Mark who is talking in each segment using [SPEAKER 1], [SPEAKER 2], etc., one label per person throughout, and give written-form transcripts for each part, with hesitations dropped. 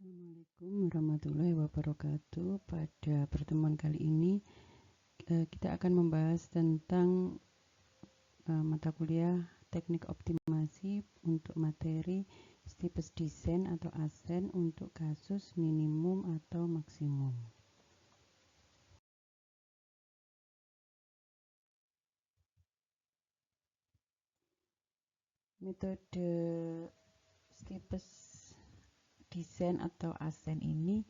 [SPEAKER 1] Assalamualaikum warahmatullahi wabarakatuh. Pada pertemuan kali ini kita akan membahas tentang mata kuliah teknik optimasi untuk materi stipes desain atau ASEN untuk kasus minimum atau maksimum. Metode stipes desain atau ASEN ini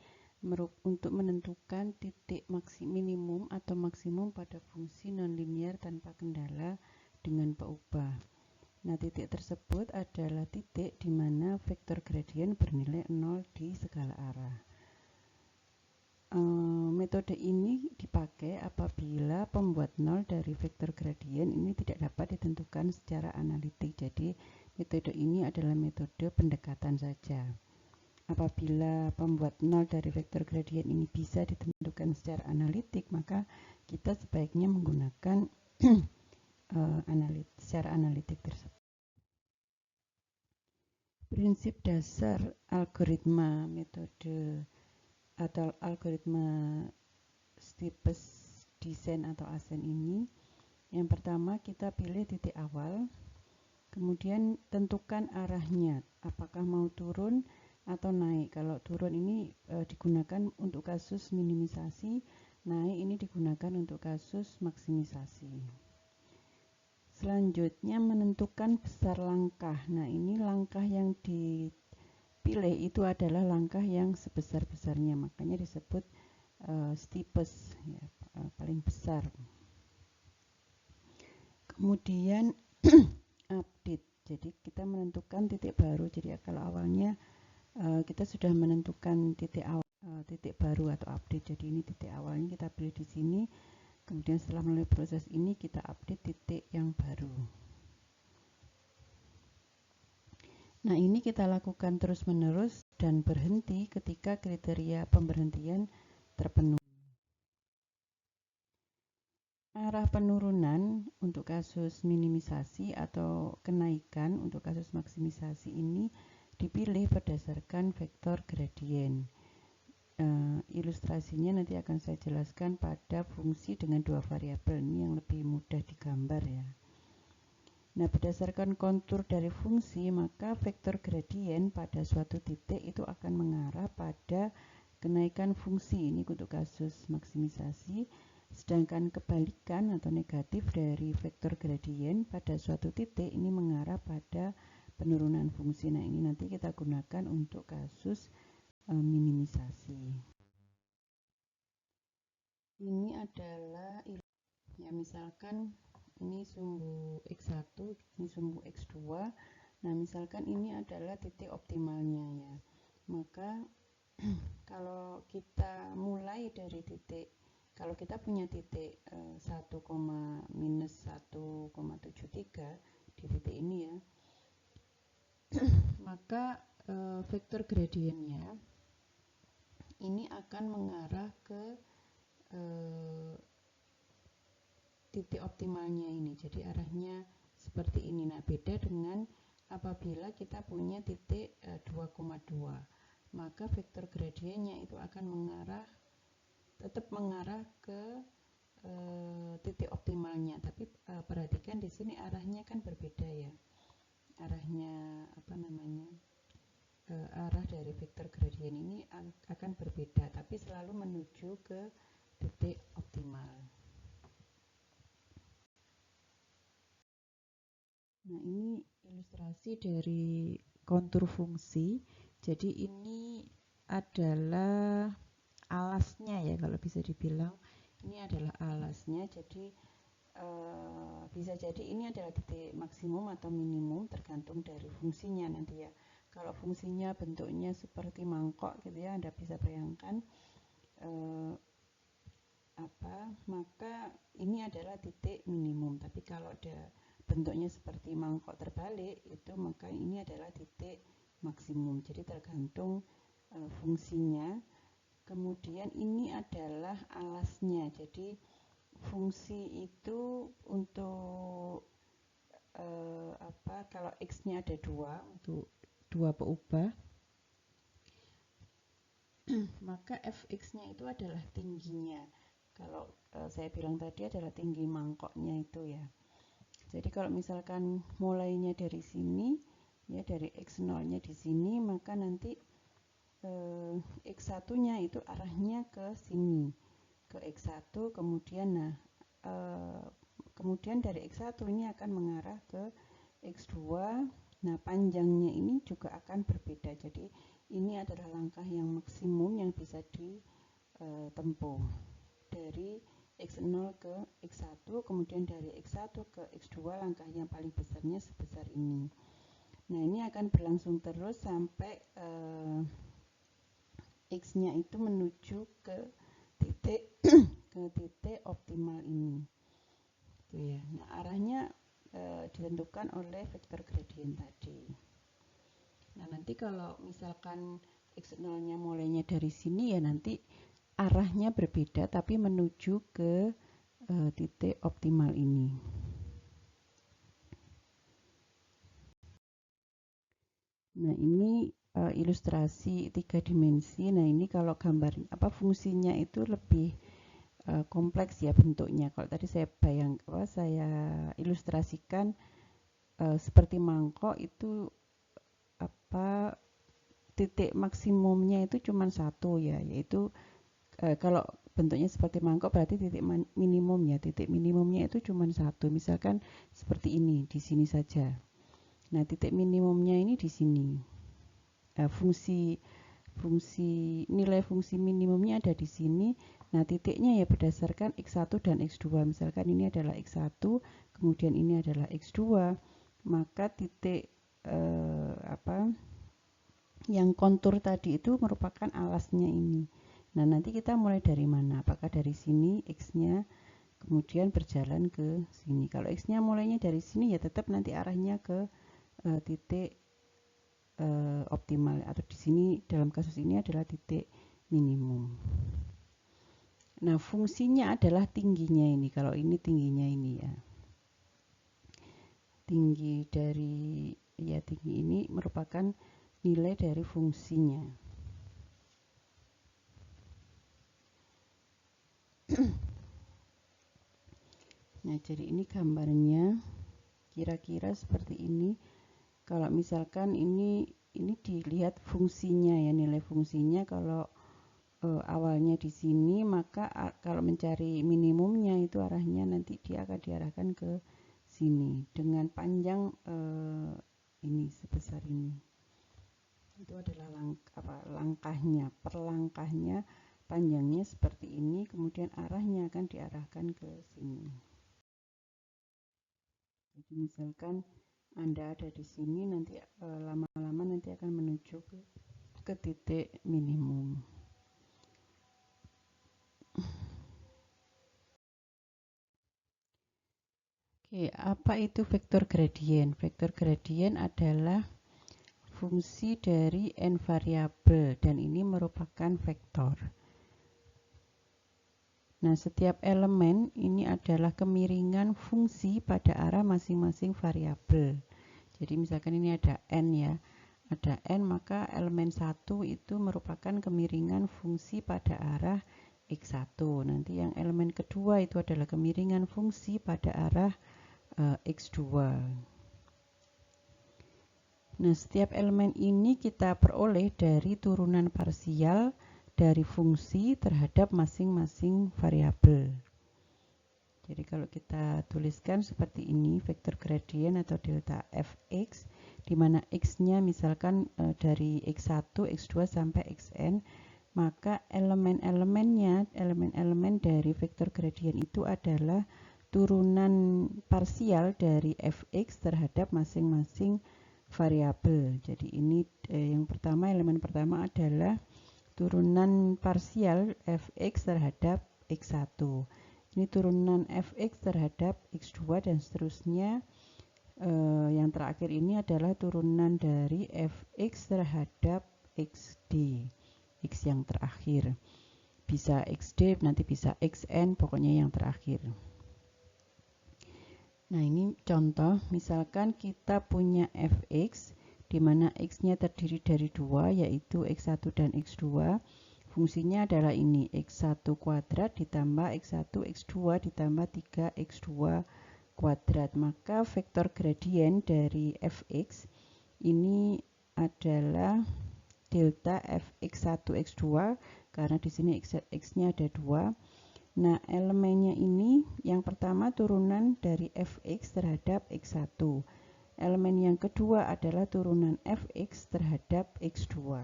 [SPEAKER 1] untuk menentukan titik minimum atau maksimum pada fungsi nonlinier tanpa kendala dengan peubah. Nah, titik tersebut adalah titik di mana vektor gradien bernilai 0 di segala arah. Metode ini dipakai apabila pembuat 0 dari vektor gradien ini tidak dapat ditentukan secara analitik. Jadi, metode ini adalah metode pendekatan saja. Apabila pembuat 0 dari vektor gradien ini bisa ditentukan secara analitik, maka kita sebaiknya menggunakan secara analitik tersebut. Prinsip dasar algoritma metode atau algoritma stipes desain atau ASEN ini, yang pertama kita pilih titik awal, kemudian tentukan arahnya, apakah mau turun atau naik. Kalau turun ini digunakan untuk kasus minimisasi, naik ini digunakan untuk kasus maksimisasi. Selanjutnya menentukan besar langkah. Nah, ini langkah yang dipilih itu adalah langkah yang sebesar-besarnya, makanya disebut stipes, ya, paling besar. Kemudian update. Jadi kita menentukan titik baru. Jadi kalau awalnya kita sudah menentukan titik baru atau update. Jadi ini titik awalnya kita pilih di sini. Kemudian setelah melalui proses ini kita update titik yang baru. Nah, ini kita lakukan terus-menerus dan berhenti ketika kriteria pemberhentian terpenuhi. Arah penurunan untuk kasus minimisasi atau kenaikan untuk kasus maksimisasi ini dipilih berdasarkan vektor gradien. Ilustrasinya nanti akan saya jelaskan pada fungsi dengan dua variabel, ini yang lebih mudah digambar ya. Nah, berdasarkan kontur dari fungsi, maka vektor gradien pada suatu titik itu akan mengarah pada kenaikan fungsi ini untuk kasus maksimisasi, sedangkan kebalikan atau negatif dari vektor gradien pada suatu titik ini mengarah pada penurunan fungsi. Nah, ini nanti kita gunakan untuk kasus minimisasi. Ini adalah ya, misalkan ini sumbu X1, ini sumbu X2. Nah, misalkan ini adalah titik optimalnya ya. Maka kalau kita mulai dari titik, kalau kita punya titik 1, minus 1,73 di titik ini ya, maka vektor gradiennya ini akan mengarah ke titik optimalnya ini. Jadi arahnya seperti ini. Nah, beda dengan apabila kita punya titik 2,2, maka vektor gradiennya itu akan tetap mengarah ke titik optimalnya. Tapi perhatikan di sini arahnya kan berbeda ya. Arahnya arah dari vektor gradien ini akan berbeda, tapi selalu menuju ke titik optimal. Nah, ini ilustrasi dari kontur fungsi. Jadi ini adalah alasnya ya, kalau bisa dibilang ini adalah alasnya. Jadi bisa jadi ini adalah titik maksimum atau minimum tergantung dari fungsinya nanti ya. Kalau fungsinya bentuknya seperti mangkok gitu ya, Anda bisa bayangkan maka ini adalah titik minimum. Tapi kalau ada bentuknya seperti mangkok terbalik, itu maka ini adalah titik maksimum. Jadi tergantung fungsinya. Kemudian ini adalah alasnya. Jadi fungsi itu untuk kalau X-nya ada 2 untuk 2 peubah, maka fx-nya itu adalah tingginya. Kalau saya bilang tadi adalah tinggi mangkoknya itu ya. Jadi kalau misalkan mulainya dari sini, ya dari x0-nya di sini, maka nanti x1-nya itu arahnya ke sini, ke x1, kemudian kemudian dari x1 ini akan mengarah ke x2. Nah, panjangnya ini juga akan berbeda. Jadi ini adalah langkah yang maksimum yang bisa ditempuh. Dari x0 ke x1, kemudian dari x1 ke x2 langkah yang paling besarnya sebesar ini. Nah, ini akan berlangsung terus sampai x-nya itu menuju ke titik optimal ini. Gitu ya. Nah, arahnya ditentukan oleh vektor gradien tadi. Nah, nanti kalau misalkan x0-nya mulainya dari sini, ya nanti arahnya berbeda tapi menuju ke titik optimal ini. Nah, ini ilustrasi 3 dimensi. Nah, ini kalau gambar fungsinya itu lebih kompleks ya bentuknya. Kalau tadi saya saya ilustrasikan seperti mangkok itu titik maksimumnya itu cuma satu ya, yaitu kalau bentuknya seperti mangkok berarti titik minimum ya. Titik minimumnya itu cuma satu. Misalkan seperti ini, di sini saja. Nah, titik minimumnya ini di sini. Nilai fungsi minimumnya ada di sini. Nah, titiknya ya berdasarkan x1 dan x2. Misalkan ini adalah x1, kemudian ini adalah x2, maka titik yang kontur tadi itu merupakan alasnya ini. Nah, nanti kita mulai dari mana? Apakah dari sini x-nya kemudian berjalan ke sini? Kalau x-nya mulainya dari sini, ya tetap nanti arahnya ke titik optimal, atau di sini dalam kasus ini adalah titik minimum. Nah, fungsinya adalah tingginya ini. Kalau ini tingginya ini ya. Tinggi ini merupakan nilai dari fungsinya. Nah, jadi ini gambarnya kira-kira seperti ini. Kalau misalkan ini dilihat fungsinya ya, nilai fungsinya. Kalau awalnya di sini, maka kalau mencari minimumnya itu arahnya nanti dia akan diarahkan ke sini dengan panjang ini sebesar ini. Itu adalah langkahnya, per langkahnya panjangnya seperti ini, kemudian arahnya akan diarahkan ke sini. Jadi misalkan Anda ada di sini, nanti lama-lama nanti akan menuju ke titik minimum. Oke, apa itu vektor gradien? Vektor gradien adalah fungsi dari n variabel dan ini merupakan vektor. Nah, setiap elemen ini adalah kemiringan fungsi pada arah masing-masing variabel. Jadi misalkan ini ada n ya, ada n, maka elemen 1 itu merupakan kemiringan fungsi pada arah x1. Nanti yang elemen kedua itu adalah kemiringan fungsi pada arah x2. Nah, setiap elemen ini kita peroleh dari turunan parsial dari fungsi terhadap masing-masing variabel. Jadi kalau kita tuliskan seperti ini, vektor gradien atau delta fx, di mana x-nya misalkan dari x1, x2 sampai xn, maka elemen-elemen dari vektor gradien itu adalah turunan parsial dari fx terhadap masing-masing variabel. Jadi ini yang pertama, elemen pertama adalah turunan parsial fx terhadap x1. Ini turunan fx terhadap x2 dan seterusnya. Yang terakhir ini adalah turunan dari fx terhadap xd. X yang terakhir. Bisa xd, nanti bisa xn, pokoknya yang terakhir. Nah, ini contoh, misalkan kita punya fx, di mana x-nya terdiri dari 2, yaitu x1 dan x2. Fungsinya adalah ini, X1 kuadrat ditambah X1 X2 ditambah 3X2 kuadrat. Maka vektor gradien dari fx ini adalah delta fx1 x2 karena di sini x-nya ada 2. Nah, elemennya ini yang pertama turunan dari fx terhadap x1. Elemen yang kedua adalah turunan fx terhadap x2.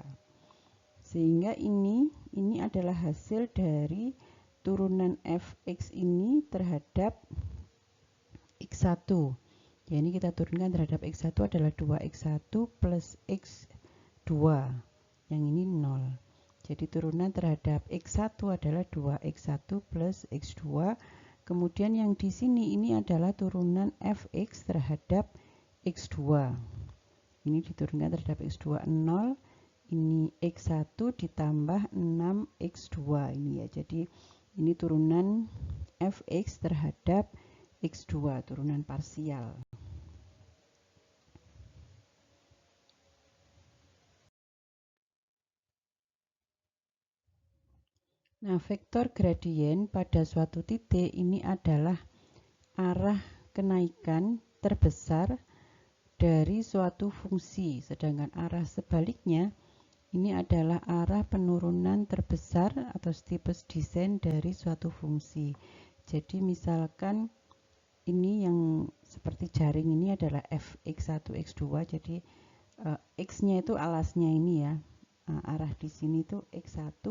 [SPEAKER 1] Sehingga ini adalah hasil dari turunan fx ini terhadap x1. Ya, ini kita turunkan terhadap x1 adalah 2x1 plus x2. Yang ini 0. Jadi turunan terhadap x1 adalah 2x1 plus x2. Kemudian yang di sini ini adalah turunan fx terhadap x2. Ini diturunkan terhadap x2 0. Ini x1 ditambah 6x2 ini ya. Jadi ini turunan fx terhadap x2, turunan parsial. Nah, vektor gradien pada suatu titik ini adalah arah kenaikan terbesar dari suatu fungsi, sedangkan arah sebaliknya ini adalah arah penurunan terbesar atau steepest descent dari suatu fungsi. Jadi misalkan ini yang seperti jaring ini adalah fx1 x2, jadi x-nya itu alasnya ini ya. Arah di sini itu x1,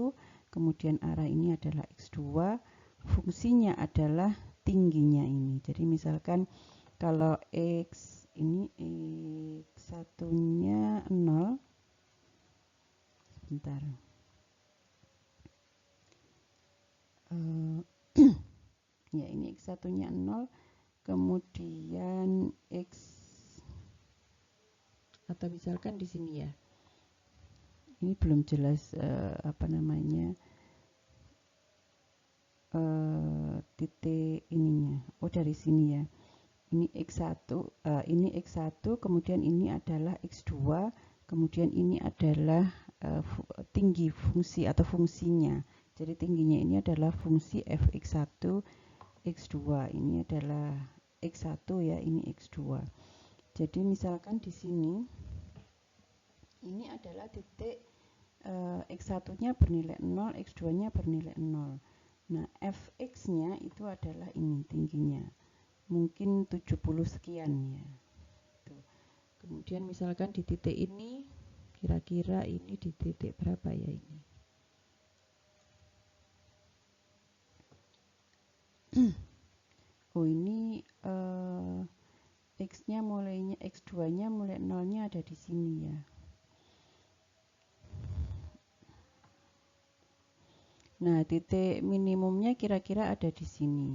[SPEAKER 1] kemudian arah ini adalah x2, fungsinya adalah tingginya ini. Jadi misalkan kalau x ini x1-nya 0, sebentar. Ya, ini x1-nya 0, kemudian x atau misalkan di sini ya. Ini belum jelas apa namanya titik ininya. Oh, dari sini ya. Ini x1, ini x1, kemudian ini adalah x2, kemudian ini adalah tinggi fungsi atau fungsinya. Jadi tingginya ini adalah fungsi fx1 x2. Ini adalah x1 ya, ini x2. Jadi misalkan di sini ini adalah titik x1-nya bernilai 0, x2-nya bernilai 0. Nah, fx-nya itu adalah ini tingginya. Mungkin 70 sekian ya. Tuh. Kemudian misalkan di titik ini, kira-kira ini di titik berapa ya ini? Oh, ini x-nya mulainya, x2-nya mulai 0-nya ada di sini ya. Nah, titik minimumnya kira-kira ada di sini.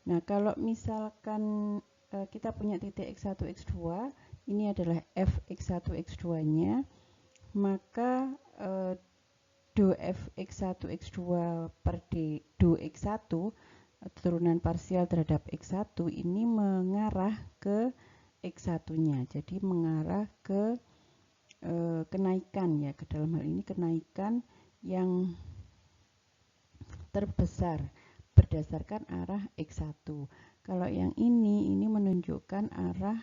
[SPEAKER 1] Nah, kalau misalkan kita punya titik x1, x2, ini adalah fx1, x2-nya, maka do fx1, x2 per do x1, turunan parsial terhadap x1 ini mengarah ke x1-nya. Jadi mengarah ke kenaikan ya, ke dalam hal ini kenaikan yang terbesar berdasarkan arah x1. Kalau yang ini menunjukkan arah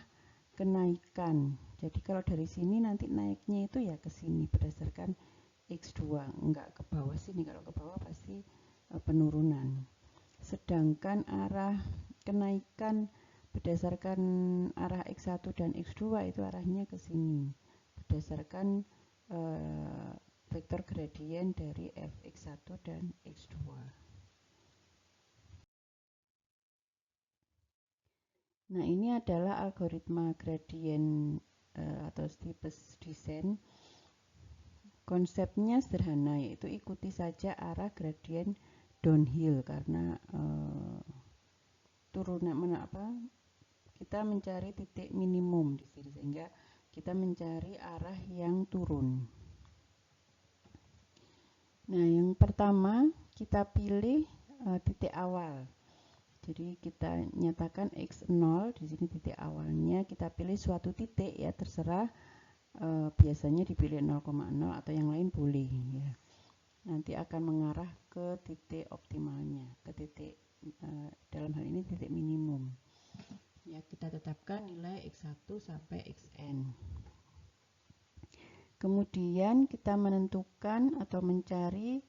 [SPEAKER 1] kenaikan. Jadi kalau dari sini nanti naiknya itu ya ke sini berdasarkan x2, enggak ke bawah sini. Kalau ke bawah pasti penurunan. Sedangkan arah kenaikan berdasarkan arah x1 dan x2 itu arahnya ke sini berdasarkan vektor gradien dari fx1 dan x2. Nah, ini adalah algoritma gradien atau steepest descent. Konsepnya sederhana, yaitu ikuti saja arah gradien downhill karena turunan kita mencari titik minimum di sini, sehingga kita mencari arah yang turun. Nah, yang pertama kita pilih titik awal. Jadi kita nyatakan x0, di sini titik awalnya, kita pilih suatu titik ya, terserah, biasanya dipilih 0,0 atau yang lain boleh ya. nanti akan mengarah ke titik optimalnya, ke titik dalam hal ini titik minimum. Ya, kita tetapkan nilai x1 sampai xn. Kemudian kita menentukan atau mencari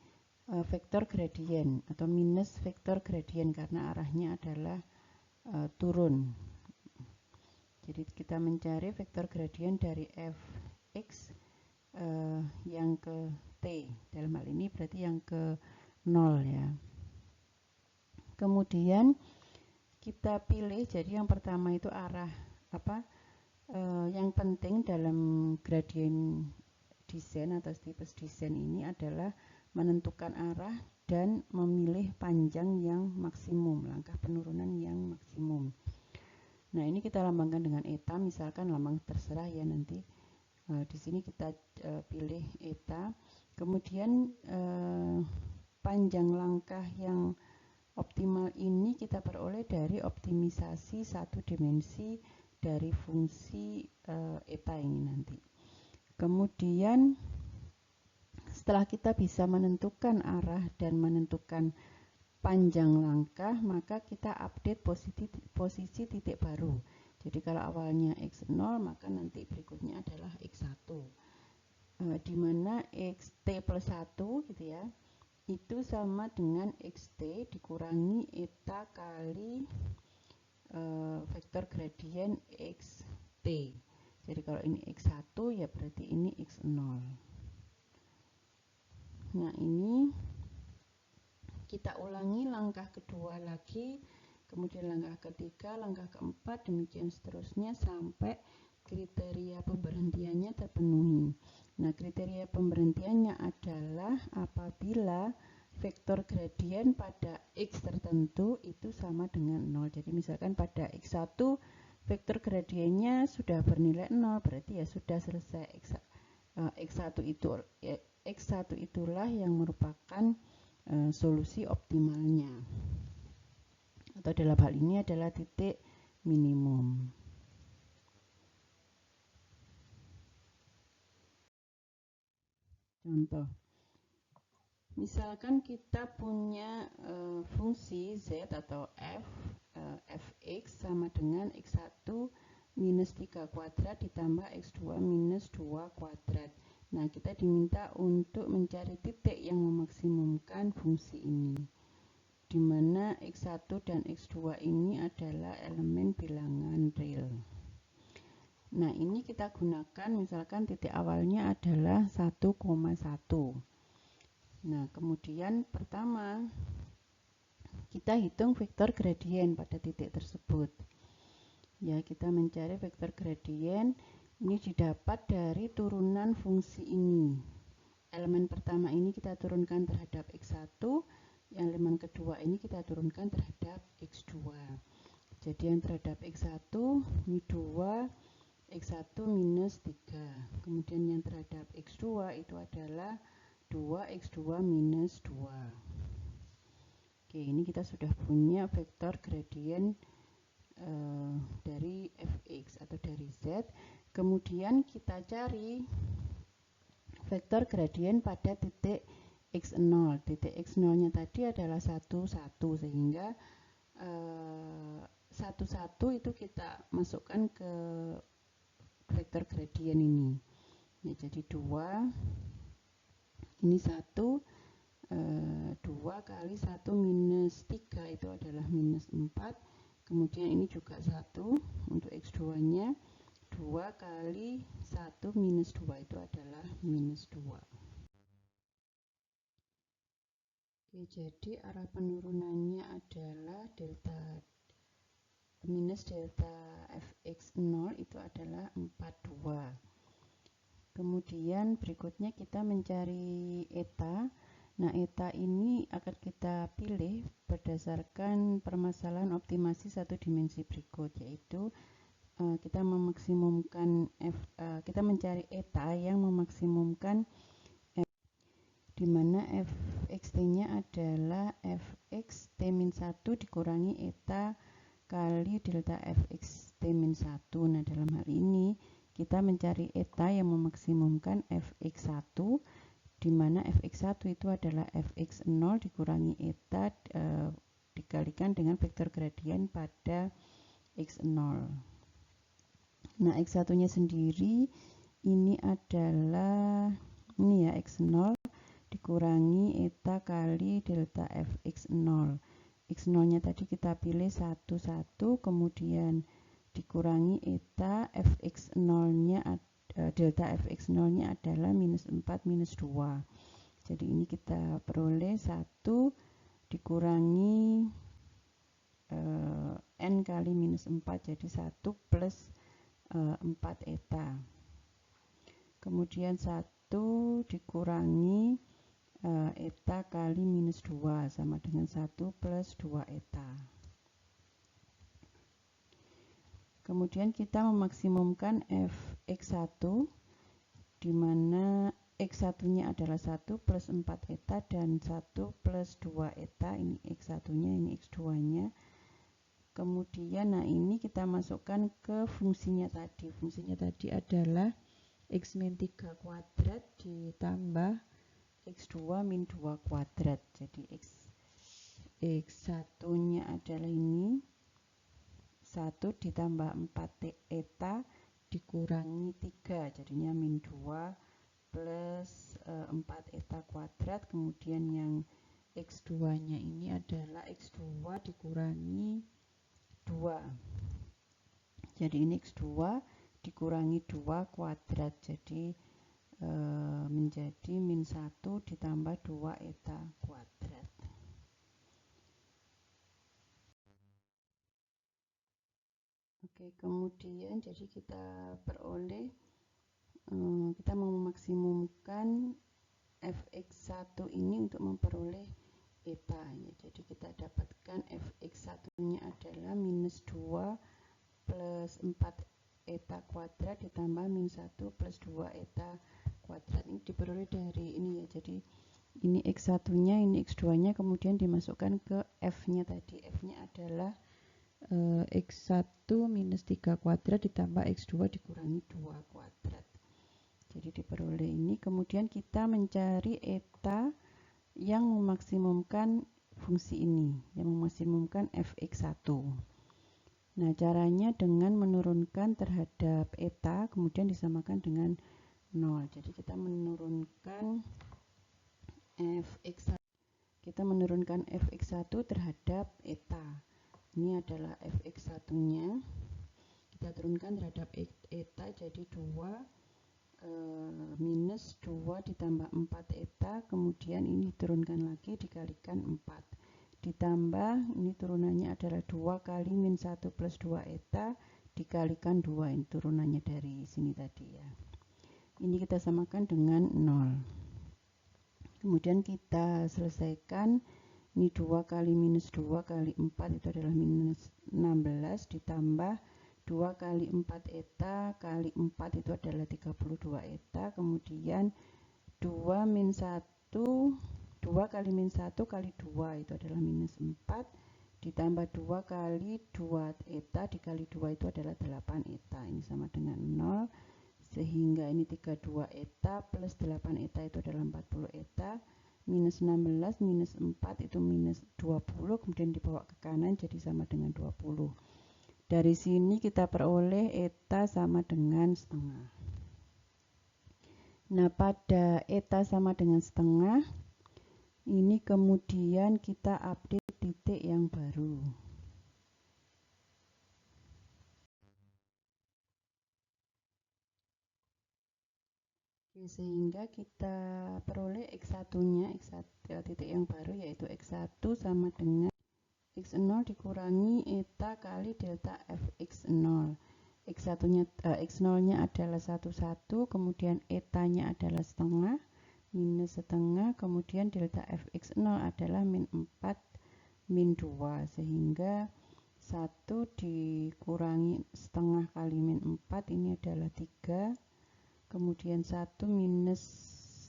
[SPEAKER 1] vektor gradien atau minus vektor gradien karena arahnya adalah turun. Jadi kita mencari vektor gradien dari fx yang ke t, dalam hal ini berarti yang ke 0 ya. Kemudian kita pilih, jadi yang pertama itu arah yang penting dalam gradien desain atau tipes desain ini adalah menentukan arah dan memilih panjang yang maksimum, langkah penurunan yang maksimum. Nah, ini kita lambangkan dengan eta, misalkan lambang terserah ya nanti. Di sini kita pilih eta. Kemudian panjang langkah yang optimal ini kita peroleh dari optimisasi satu dimensi dari fungsi eta ini nanti. Kemudian setelah kita bisa menentukan arah dan menentukan panjang langkah, maka kita update posisi titik baru. Jadi kalau awalnya x0, maka nanti berikutnya adalah x1. Di mana xt plus 1 gitu ya, itu sama dengan xt dikurangi eta kali vektor gradien xt. Jadi kalau ini x1 ya berarti ini x0. Nah, ini kita ulangi langkah kedua lagi, kemudian langkah ketiga, langkah keempat, demikian seterusnya sampai kriteria pemberhentiannya terpenuhi. Nah, kriteria pemberhentiannya adalah apabila vektor gradien pada x tertentu itu sama dengan 0. Jadi misalkan pada x1 vektor gradiennya sudah bernilai 0, berarti ya sudah selesai. X1 itulah yang merupakan solusi optimalnya, atau dalam hal ini adalah titik minimum. Contoh, misalkan kita punya fungsi z atau f, fx sama dengan x1 minus 3 kuadrat ditambah x2 minus 2 kuadrat. Nah, kita diminta untuk mencari titik yang memaksimumkan fungsi ini, di mana x1 dan x2 ini adalah elemen bilangan real. Nah, ini kita gunakan misalkan titik awalnya adalah 1,1. Nah, kemudian pertama kita hitung vektor gradien pada titik tersebut. Ya, kita mencari vektor gradien ini didapat dari turunan fungsi ini. Elemen pertama ini kita turunkan terhadap x1, yang elemen kedua ini kita turunkan terhadap x2. Jadi yang terhadap x1 ini 2, x1 minus 3. Kemudian yang terhadap x2 itu adalah 2, x2 minus 2. Oke, ini kita sudah punya vektor gradien dari fx atau dari z. Kemudian kita cari vektor gradien pada titik x0. Titik x0-nya tadi adalah 1, 1, sehingga 1, 1 itu kita masukkan ke vektor gradien ini. Ya, jadi 2, ini 1, 2 kali 1 minus 3 itu adalah minus 4. Kemudian ini juga 1 untuk x2-nya. 2 kali 1 minus 2 itu adalah minus 2. Oke, jadi arah penurunannya adalah minus delta fx0 itu adalah 42. Kemudian berikutnya kita mencari eta. Nah, eta ini akan kita pilih berdasarkan permasalahan optimasi satu dimensi berikut, yaitu kita memaksimumkan kita mencari eta yang memaksimumkan di mana fxt-nya adalah fx t-1 dikurangi eta kali delta fx t-1. Nah, dalam hal ini kita mencari eta yang memaksimumkan fx1 di mana fx1 itu adalah fx0 dikurangi eta dikalikan dengan vektor gradien pada x0. Nah, x1-nya sendiri ini adalah ini ya, x0 dikurangi eta kali delta fx0. X0-nya tadi kita pilih 1, 1, kemudian dikurangi eta fx0-nya delta fx0-nya adalah minus 4 minus 2. Jadi ini kita peroleh 1 dikurangi n kali minus 4, jadi 1 plus 4 eta. Kemudian 1 dikurangi eta kali minus 2 sama dengan 1 plus 2 eta. Kemudian kita memaksimumkan fx1 di mana x1-nya adalah 1 plus 4 eta dan 1 plus 2 eta. Ini x1-nya, ini x2-nya. Kemudian nah ini kita masukkan ke fungsinya tadi. Fungsinya tadi adalah x min 3 kuadrat ditambah x2 min 2 kuadrat. Jadi x1-nya adalah ini 1 ditambah 4 eta dikurangi 3, jadinya min 2 plus 4 eta kuadrat. Kemudian yang x2-nya ini adalah x2 dikurangi 2. Jadi ini x2 dikurangi 2 kuadrat, jadi menjadi min 1 ditambah 2 eta kuadrat. Oke, kemudian jadi kita peroleh kita memaksimumkan fx1 ini untuk memperoleh eta ya. Jadi kita dapatkan fx1-nya adalah minus 2 plus 4 eta kuadrat ditambah min 1 plus 2 eta kuadrat. Ini diperoleh dari ini ya. Jadi ini x1-nya, ini x2-nya, kemudian dimasukkan ke f-nya tadi. F-nya adalah x1 minus 3 kuadrat ditambah x2 dikurangi 2 kuadrat. Jadi diperoleh ini. Kemudian kita mencari eta yang memaksimumkan fungsi ini, yang memaksimumkan fx1. Nah, caranya dengan menurunkan terhadap eta, kemudian disamakan dengan 0. Jadi kita menurunkan fx1. Kita menurunkan fx1 terhadap eta. Ini adalah fx1-nya. Kita turunkan terhadap eta, jadi 2 minus 2 ditambah 4 eta, kemudian ini diturunkan lagi dikalikan 4. Ditambah, ini turunannya adalah 2 kali min 1 plus 2 eta dikalikan 2, ini turunannya dari sini tadi ya. Ini kita samakan dengan 0. Kemudian kita selesaikan, ini 2 kali minus 2 kali 4 itu adalah minus 16 ditambah 2 kali 4 eta kali 4 itu adalah 32 eta. Kemudian 2 min 1, 2 kali min 1 kali 2 itu adalah minus 4 ditambah 2 kali 2 eta dikali 2 itu adalah 8 eta. Ini sama dengan 0, sehingga ini 32 eta plus 8 eta itu adalah 40 eta. Minus 16 minus 4 itu minus 20, kemudian dibawa ke kanan jadi sama dengan 20. Dari sini kita peroleh eta sama dengan setengah. Nah, pada eta sama dengan setengah, ini kemudian kita update titik yang baru. Sehingga kita peroleh x1-nya, titik yang baru yaitu x1 sama dengan x0 dikurangi eta kali delta fx0. X1-nya, x0-nya adalah 1, 1, kemudian eta-nya adalah setengah, minus setengah, kemudian delta fx0 adalah min 4, min 2, sehingga 1 dikurangi setengah kali min 4, ini adalah 3, kemudian 1 minus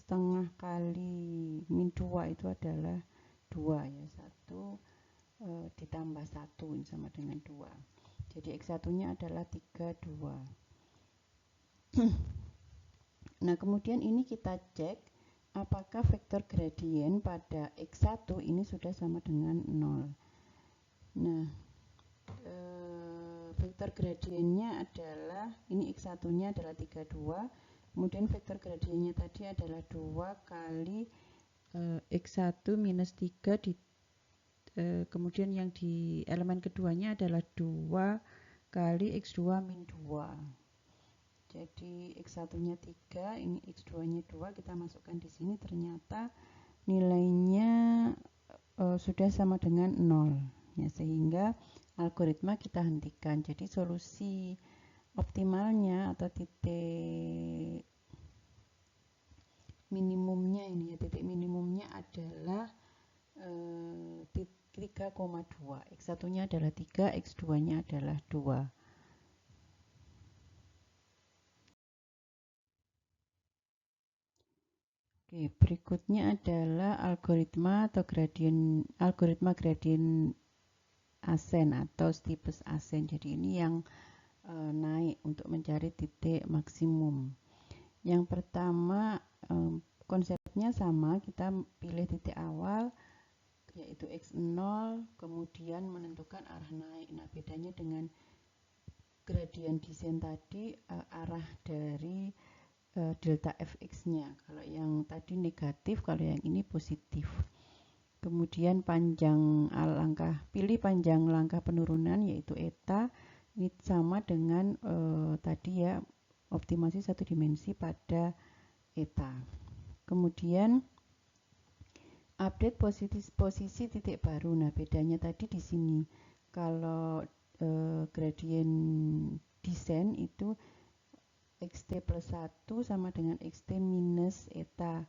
[SPEAKER 1] setengah kali min 2 itu adalah 2 ya, 1 ditambah 1 ini sama dengan 2. Jadi x1-nya adalah 3, 2. Nah, kemudian ini kita cek apakah vektor gradien pada X1 ini sudah sama dengan 0. Nah, vektor gradiennya adalah, ini X1-nya adalah 32, kemudian vektor gradiennya tadi adalah 2 kali X1 minus 3 kemudian yang di elemen keduanya adalah 2 kali X2 min 2. Jadi X1-nya 3, ini X2-nya 2, kita masukkan di sini, ternyata nilainya sudah sama dengan 0. Ya, sehingga algoritma kita hentikan. Jadi solusi optimalnya atau titik minimumnya ini ya, titik minimumnya adalah 3,2. X1-nya adalah 3, X2-nya adalah 2. Oke, berikutnya adalah algoritma gradien asen atau steepest asen. Jadi ini yang naik untuk mencari titik maksimum. Yang pertama, konsepnya sama, kita pilih titik awal yaitu X0, kemudian menentukan arah naik. Nah, bedanya dengan gradien descent tadi, arah dari delta fx-nya. Kalau yang tadi negatif, kalau yang ini positif. Kemudian pilih panjang langkah penurunan yaitu eta. Ini sama dengan tadi ya, optimasi satu dimensi pada eta. Kemudian update posisi titik baru. Nah, bedanya tadi di sini. Kalau gradien descent itu xt plus 1 sama dengan xt minus eta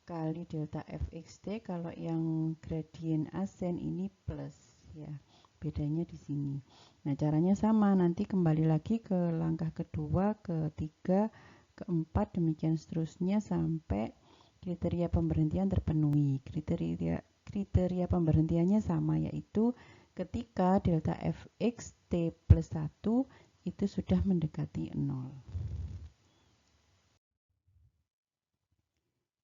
[SPEAKER 1] kali delta fxt. Kalau yang gradien ascent ini plus ya, bedanya di sini. Nah, caranya sama, nanti kembali lagi ke langkah kedua, ketiga, keempat, demikian seterusnya sampai kriteria pemberhentian terpenuhi. Kriteria pemberhentiannya sama, yaitu ketika delta fx t plus 1 itu sudah mendekati 0.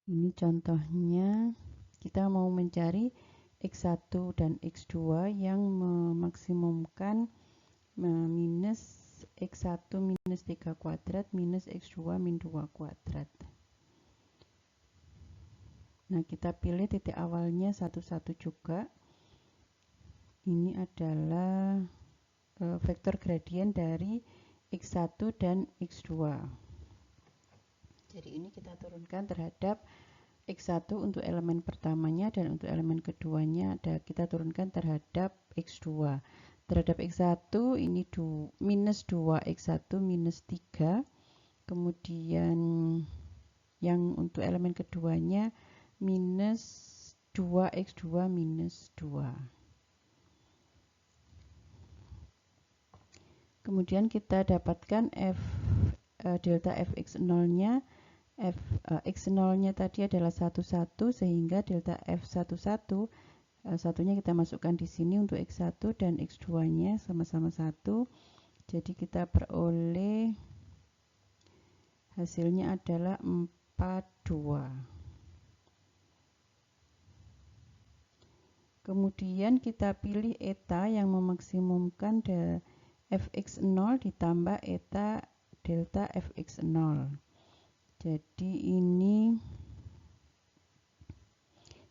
[SPEAKER 1] Ini contohnya, kita mau mencari X1 dan X2 yang memaksimumkan minus X1 minus 3 kuadrat minus X2 min 2 kuadrat. Nah, kita pilih titik awalnya 1, 1 juga. Ini adalah vektor gradien dari X1 dan X2. Jadi ini kita turunkan terhadap X1 untuk elemen pertamanya dan untuk elemen keduanya kita turunkan terhadap X2. Terhadap X1 ini minus 2 X1 minus 3. Kemudian yang untuk elemen keduanya minus 2 X2 minus 2. Kemudian kita dapatkan delta fx0-nya. X0-nya tadi adalah 1, 1, sehingga delta F11, satunya kita masukkan di sini untuk X1 dan X2-nya sama-sama 1. Jadi kita peroleh hasilnya adalah 42. Kemudian kita pilih eta yang memaksimumkan Fx0 ditambah eta delta Fx0. Jadi ini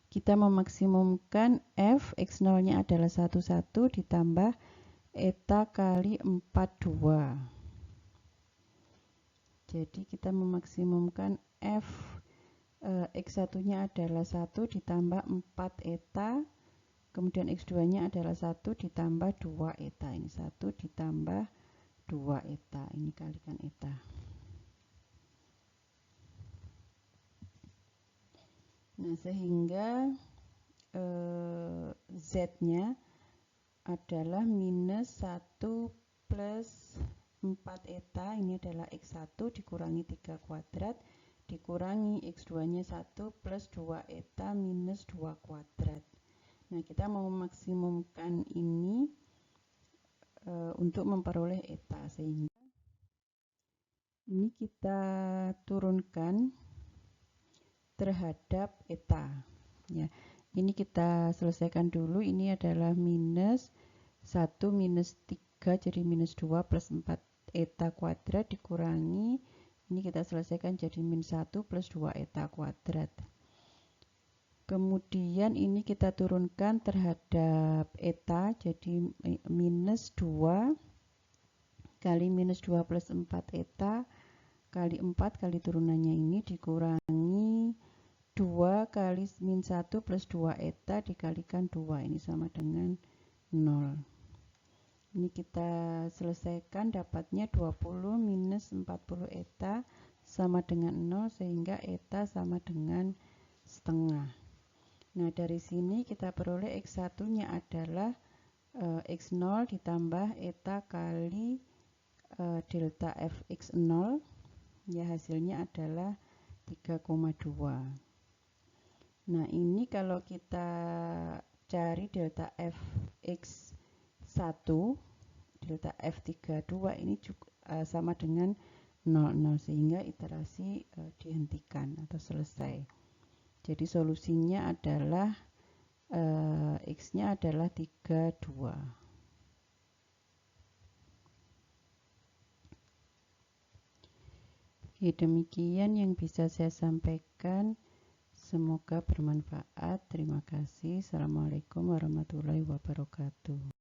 [SPEAKER 1] kita memaksimumkan f x0-nya adalah 1, 1 ditambah eta kali 42. Jadi kita memaksimumkan f x1-nya adalah 1 ditambah 4 eta, kemudian x2-nya adalah 1 ditambah 2 eta. Ini 1 ditambah 2 eta, ini kalikan eta. Nah, sehingga Z-nya adalah minus 1 plus 4 eta, ini adalah X1 dikurangi 3 kuadrat, dikurangi X2-nya 1 plus 2 eta minus 2 kuadrat. Nah, kita mau memaksimumkan ini untuk memperoleh eta, sehingga ini kita turunkan terhadap eta. Ya, ini kita selesaikan dulu. Ini adalah minus 1 minus 3, jadi minus 2 plus 4 eta kuadrat dikurangi. Ini kita selesaikan jadi min 1 plus 2 eta kuadrat. Kemudian ini kita turunkan terhadap eta, jadi minus 2 kali minus 2 plus 4 eta kali 4 kali turunannya ini dikurangi 2 kali min 1 plus 2 eta dikalikan 2, ini sama dengan 0. Ini kita selesaikan, dapatnya 20 minus 40 eta sama dengan 0, sehingga eta sama dengan setengah. Nah, dari sini kita peroleh X1 nya adalah X0 ditambah eta kali delta Fx0, ya hasilnya adalah 3,2. Nah, ini kalau kita cari delta Fx1, delta F32 ini juga sama dengan 00, sehingga iterasi dihentikan atau selesai. Jadi solusinya adalah X-nya adalah 32. Oke, demikian yang bisa saya sampaikan. Semoga bermanfaat. Terima kasih. Assalamualaikum warahmatullahi wabarakatuh.